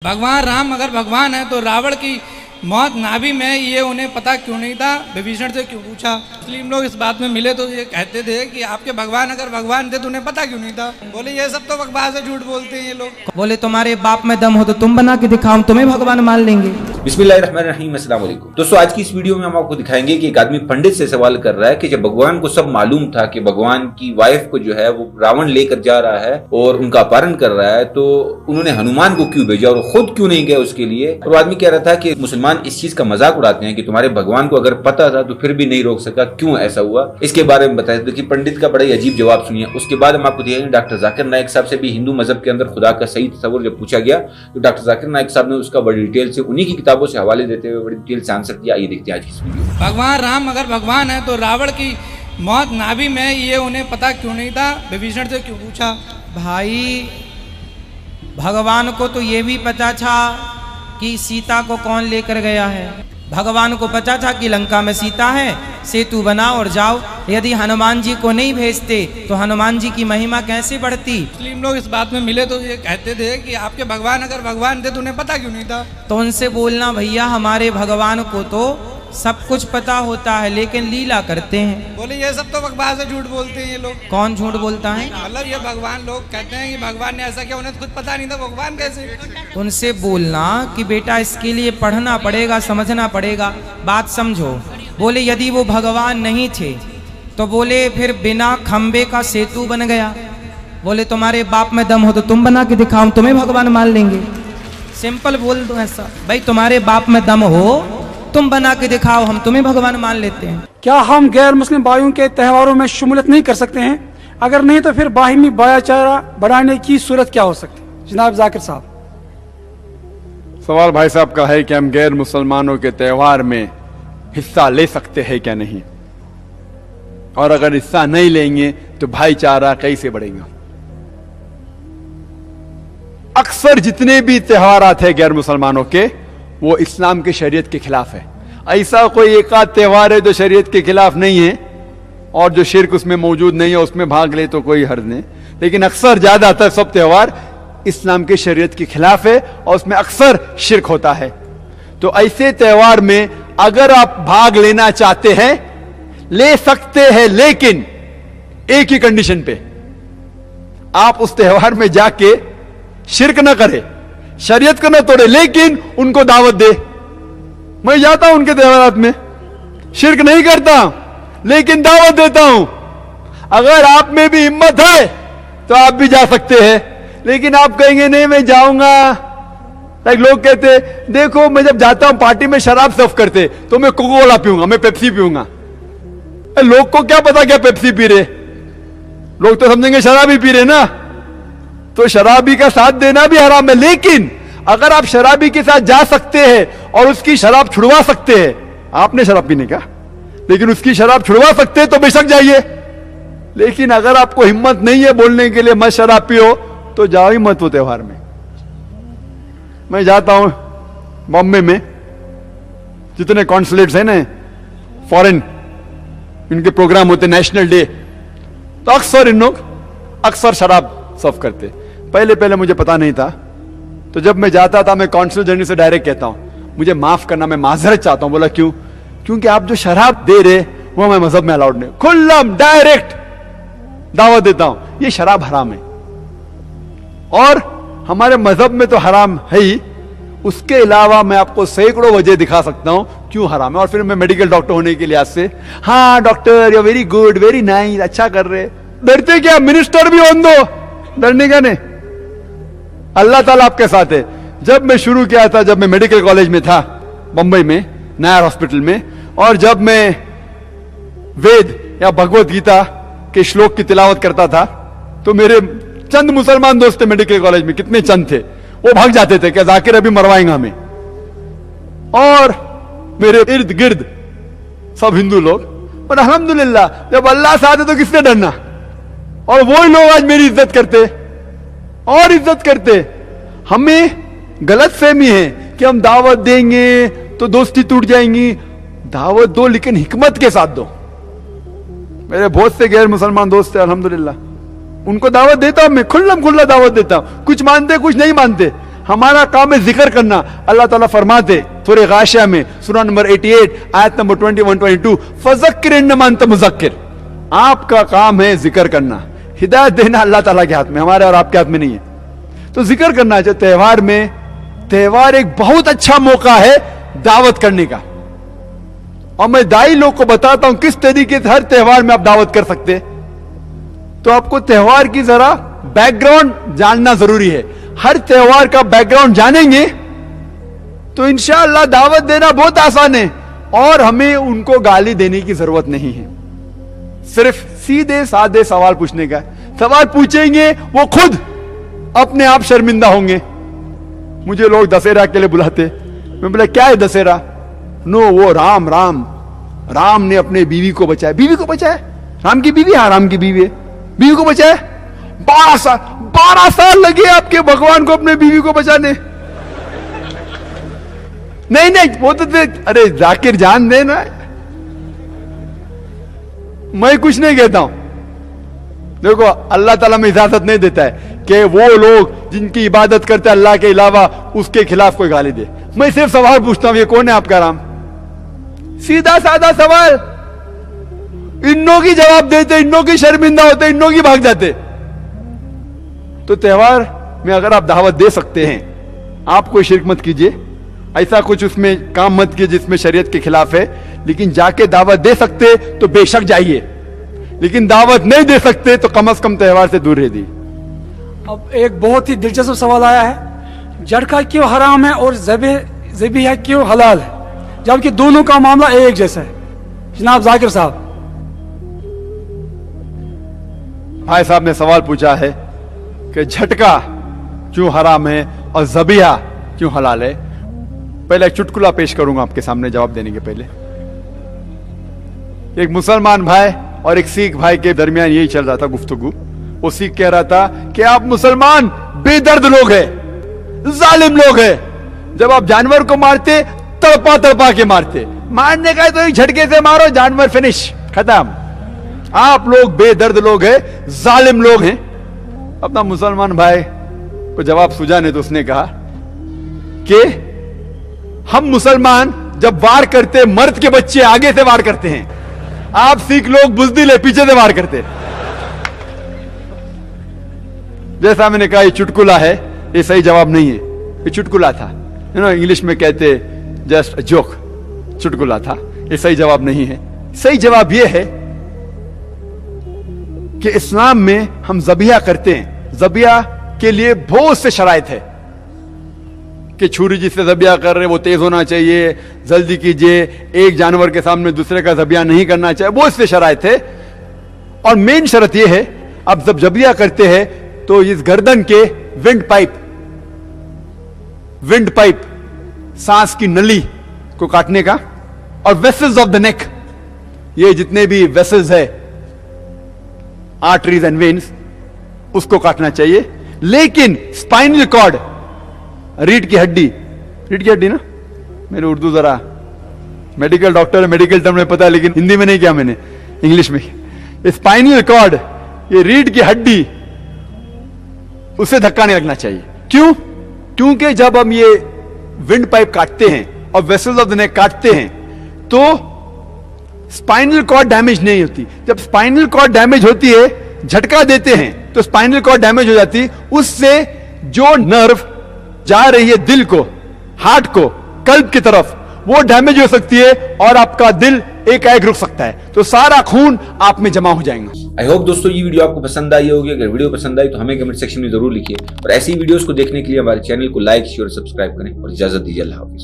भगवान राम अगर भगवान है तो रावण की मौत नाभि में ये उन्हें पता क्यों नहीं था? विभीषण से क्यों पूछा? मुस्लिम लोग इस बात में मिले तो ये कहते थे कि आपके भगवान अगर भगवान थे तो उन्हें पता क्यों नहीं था? बोले ये सब तो बकवास है, झूठ बोलते हैं ये लोग। बोले तुम्हारे बाप में दम हो तो तुम बना के दिखाओ, तुम्हें भगवान मान लेंगे। बिस्मिल्लाहिर्रहमानिर्रहीम, अस्सलाम वालेकुम। दोस्तों, आज की इस वीडियो में हम आपको दिखाएंगे कि एक आदमी पंडित से सवाल कर रहा है कि जब भगवान को सब मालूम था कि भगवान की वाइफ को जो है वो रावण लेकर जा रहा है और उनका अपहरण कर रहा है, तो उन्होंने हनुमान को क्यों भेजा और खुद क्यों नहीं गए उसके लिए? और वो आदमी कह रहा था कि मुसलमान इस चीज का मजाक उड़ाते हैं कि तुम्हारे भगवान को अगर पता था तो फिर भी नहीं रोक सका, क्यों ऐसा हुआ? इसके बारे में बताया। देखिए, पंडित का बड़ा ही अजीब जवाब सुनिए। उसके बाद हम आपको दिखाएंगे डॉक्टर जाकिर नाइक साहब से भी हिंदू मजहब के अंदर खुदा का सही तस्वुर जब पूछा गया तो डॉक्टर जाकिर नाइक साहब ने उसका बड़ी डिटेल से उन्हीं की किताबों से हवाले देते हुए बड़ी डिटेल से आंसर दिया। आइए देखते हैं आज की इस वीडियो। भगवान राम अगर भगवान है तो रावण की मौत नाभि में ये उन्हें पता क्यों नहीं था? विभीषण से क्यों पूछा? भाई, भगवान को तो ये भी पता था कि सीता को कौन लेकर गया है। भगवान को पता था कि लंका में सीता है, सेतु बनाओ और जाओ। यदि हनुमान जी को नहीं भेजते तो हनुमान जी की महिमा कैसे बढ़ती? मुस्लिम लोग इस बात में मिले तो ये कहते थे कि आपके भगवान अगर भगवान थे तो उन्हें पता क्यों नहीं था? तो उनसे बोलना, भैया हमारे भगवान को तो सब कुछ पता होता है लेकिन लीला करते हैं। बोले ये सब तो बकवास है, झूठ बोलते हैं ये लोग। कौन झूठ बोलता है? मतलब ये भगवान लोग कहते हैं कि भगवान ने ऐसा किया, उन्हें तो खुद पता नहीं था, भगवान कैसे? उनसे बोलना कि बेटा इसके लिए पढ़ना पड़ेगा, समझना पड़ेगा, बात समझो। बोले यदि वो भगवान नहीं थे तो बोले फिर बिना खंबे का सेतु बन गया। बोले तुम्हारे बाप में दम हो तो तुम बना के दिखाओ, तुम्हें भगवान मान लेंगे। सिंपल बोल दो ऐसा, भाई तुम्हारे बाप में दम हो तुम बना के दिखाओ, हम तुम्हें भगवान मान लेते हैं। क्या हम गैर मुस्लिम भाइयों के त्योहारों में शमूलियत नहीं कर सकते हैं? अगर नहीं तो फिर बाहिमी भाईचारा बढ़ाने की सूरत क्या हो सकती है? जनाब जाकिर साहब। सवाल भाई साहब का है कि हम गैर मुसलमानों के त्योहार में हिस्सा ले सकते हैं क्या नहीं, और अगर हिस्सा नहीं लेंगे तो भाईचारा कैसे बढ़ेगा? अक्सर जितने भी त्योहार आते हैं गैर मुसलमानों के, वो इस्लाम के शरीयत के खिलाफ है। ऐसा कोई एक आध त्योहार है जो शरीयत के खिलाफ नहीं है और जो शिर्क उसमें मौजूद नहीं है, उसमें भाग ले तो कोई हर्ज नहीं, लेकिन अक्सर ज्यादातर सब त्योहार इस्लाम के शरीयत के खिलाफ है और उसमें अक्सर शिर्क होता है। तो ऐसे त्योहार में अगर आप भाग लेना चाहते हैं ले सकते हैं, लेकिन एक ही कंडीशन पे, आप उस त्योहार में जाके शिर्क न करें, शरीयत को न तोड़े, लेकिन उनको दावत दे। मैं जाता हूं उनके त्योहारात में, शिर्क नहीं करता लेकिन दावत देता हूं। अगर आप में भी हिम्मत है तो आप भी जा सकते हैं, लेकिन आप कहेंगे नहीं मैं जाऊंगा। लाइक लोग कहते देखो मैं जब जाता हूं पार्टी में शराब सर्व करते तो मैं कोका कोला पीऊंगा, मैं पेप्सी पीऊंगा। लोग को क्या पता क्या पेप्सी पी रहे, लोग तो समझेंगे शराब ही पी रहे ना, तो शराबी का साथ देना भी हराम है। लेकिन अगर आप शराबी के साथ जा सकते हैं और उसकी शराब छुड़वा सकते हैं, आपने शराब पीने का, लेकिन उसकी शराब छुड़वा सकते हैं तो बेशक जाइए। लेकिन अगर आपको हिम्मत नहीं है बोलने के लिए मत शराब पियो तो जाओ ही मत वो त्योहार में। मैं जाता हूं बॉम्बे में, जितने कॉन्सुलेट्स हैं ना फॉरेन, इनके प्रोग्राम होते नेशनल डे, तो अक्सर इन लोग अक्सर शराब सर्व करते। पहले पहले मुझे पता नहीं था, तो जब मैं जाता था मैं कॉन्सुल जनरल से डायरेक्ट कहता हूं मुझे माफ करना, मैं माजरत चाहता हूं। बोला क्यों? क्योंकि आप जो शराब दे रहे वो हमारे मजहब में अलाउड नहीं। खुल्लम डायरेक्ट दावत देता हूं, ये शराब हराम है और हमारे मजहब में तो हराम है ही, उसके अलावा मैं आपको सैकड़ों वजह दिखा सकता हूं क्यों हराम है। और फिर मैं मेडिकल डॉक्टर होने के लिहाज से, हाँ doctor you very good, very nice, अच्छा कर रहे। डरते क्या? मिनिस्टर भी होने दो, डरने का नहीं, अल्लाह ताला आपके साथ है। जब मैं शुरू किया था, जब मैं मेडिकल कॉलेज में था बंबई में नायर हॉस्पिटल में, और जब मैं वेद या भगवत गीता के श्लोक की तिलावत करता था, तो मेरे चंद मुसलमान दोस्त थे मेडिकल कॉलेज में, कितने चंद थे, वो भाग जाते थे कि जाकिर अभी मरवाएंगे हमें। और मेरे इर्द गिर्द सब हिंदू लोग, पर अल्हम्दुलिल्लाह जब अल्लाह साथ है तो किसने डरना। और वो लोग आज मेरी इज्जत करते और इज्जत करते। हमें गलत फहमी है कि हम दावत देंगे तो दोस्ती टूट जाएंगी। दावत दो लेकिन हिकमत के साथ दो। मेरे बहुत से गैर मुसलमान दोस्त हैं अल्हम्दुलिल्लाह, उनको दावत देता हूं मैं, खुल्लम खुल्ला दावत देता हूं। कुछ मानते कुछ नहीं मानते, हमारा काम है जिक्र करना। अल्लाह ताला फरमाते सूरह गाशिया में सूरह नंबर 88 आयत नंबर 21-22, फज़क्किर इन्नमा अंत मुज़क्किर, आपका काम है जिक्र करना। हिदायत देना अल्लाह ताला के हाथ में, हमारे और आपके हाथ में नहीं है। तो जिक्र करना चाहिए त्योहार में। त्योहार एक बहुत अच्छा मौका है दावत करने का, और मैं दाई लोग को बताता हूं किस तरीके से हर त्योहार में आप दावत कर सकते। तो आपको त्योहार की जरा बैकग्राउंड जानना जरूरी है। हर त्योहार का बैकग्राउंड जानेंगे तो इंशाअल्लाह दावत देना बहुत आसान है, और हमें उनको गाली देने की जरूरत नहीं है। सिर्फ सीधे साधे सवाल पूछने का। सवाल पूछेंगे वो खुद अपने आप शर्मिंदा होंगे। मुझे लोग दशहरा के लिए बुलाते, मैं बोला क्या है दशहरा? नो, वो राम ने अपने बीवी को बचाया। बीवी को बचाया? राम की बीवी? हाँ, राम की बीवी है। बीवी को बचाया? 12 साल लगे आपके भगवान को अपने बीवी को बचाने। नहीं, वो तो अरे जाकिर जान देना, मैं कुछ नहीं कहता हूं। देखो अल्लाह ताला में इजाजत नहीं देता है कि वो लोग जिनकी इबादत करते हैं अल्लाह के अलावा उसके खिलाफ कोई गाली दे। मैं सिर्फ सवाल पूछता हूं, ये कौन है आपका राम? सीधा साधा सवाल। इन्नों की जवाब देते, इन्नों की शर्मिंदा होते, इन्नों की भाग जाते। तो त्योहार में अगर आप दावत दे सकते हैं, आप कोई शिरक मत कीजिए, ऐसा कुछ उसमें काम मत कीजिए जिसमें शरीयत के खिलाफ है। लेकिन जाके दावत दे सकते तो बेशक जाइए, लेकिन दावत नहीं दे सकते तो कम से कम त्योहार से दूर रह दी। अब एक बहुत ही दिलचस्प सवाल आया है, झटका क्यों हराम है और ज़बीहा क्यों हलाल है, जबकि दोनों का मामला एक जैसा है? जनाब जाकिर साहब। भाई साहब ने सवाल पूछा है कि झटका क्यों हराम है और ज़बीहा क्यों हलाल है। पहले एक चुटकुला पेश करूंगा आपके सामने जवाब देने के पहले। एक मुसलमान भाई और एक सिख भाई के दरमियान यही चल रहा था गुफ्तगू। वो सिख कह रहा था कि आप मुसलमान बेदर्द लोग हैं, जालिम लोग हैं। जब आप जानवर को मारते तड़पा के मारते, मारने का तो एक झटके से मारो, जानवर फिनिश, खत्म। आप लोग बेदर्द लोग हैं, जालिम लोग हैं। अपना मुसलमान भाई को जवाब सुझाने तो उसने कहा कि हम मुसलमान जब वार करते मर्द के बच्चे आगे से वार करते हैं, आप सिख लोग बुज़दिल है, पीछे से वार करते। जैसा मैंने कहा ये चुटकुला है, ये सही जवाब नहीं है, ये चुटकुला था। इंग्लिश में कहते जस्ट जोक, चुटकुला था, ये सही जवाब नहीं है। सही जवाब ये है कि इस्लाम में हम ज़बीहा करते हैं। ज़बीहा के लिए बहुत से शराइत है कि छुरी जिससे ज़बीहा कर रहे वो तेज होना चाहिए, जल्दी कीजिए, एक जानवर के सामने दूसरे का ज़बीहा नहीं करना चाहिए, बहुत से शराइत है। और मेन शर्त यह है, आप जब ज़बीहा करते हैं तो इस गर्दन के विंड पाइप सांस की नली को काटने का, और वेसल्स ऑफ द नेक, ये जितने भी वेसल्स है, आर्टरीज एंड वेन्स, उसको काटना चाहिए। लेकिन स्पाइनल कॉर्ड, रीढ़ की हड्डी ना, मेरे उर्दू जरा मेडिकल डॉक्टर है, मेडिकल टर्म में पता है, लेकिन हिंदी में नहीं किया मैंने, इंग्लिश में। स्पाइनल कॉर्ड, ये रीढ़ की हड्डी, उसे धक्का नहीं लगना चाहिए। क्यों? क्योंकि जब हम ये विंड पाइप काटते हैं और वेसल्स ऑफ द नेक काटते हैं तो स्पाइनल कॉर्ड डैमेज नहीं होती। जब स्पाइनल कॉर्ड डैमेज होती है, झटका देते हैं तो स्पाइनल कॉर्ड डैमेज हो जाती है, उससे जो नर्व जा रही है दिल को, हार्ट को, कल्ब की तरफ, वो डैमेज हो सकती है और आपका दिल एकाएक रुक सकता है, तो सारा खून आप में जमा हो जाएगा। आई होप दोस्तों ये वीडियो आपको पसंद आई होगी। अगर वीडियो पसंद आई तो हमें कमेंट सेक्शन में जरूर लिखिए, और ऐसी वीडियोस को देखने के लिए हमारे चैनल को लाइक, शेयर और सब्सक्राइब करें, और इजाजत दीजिए। अल्लाह हाफिज।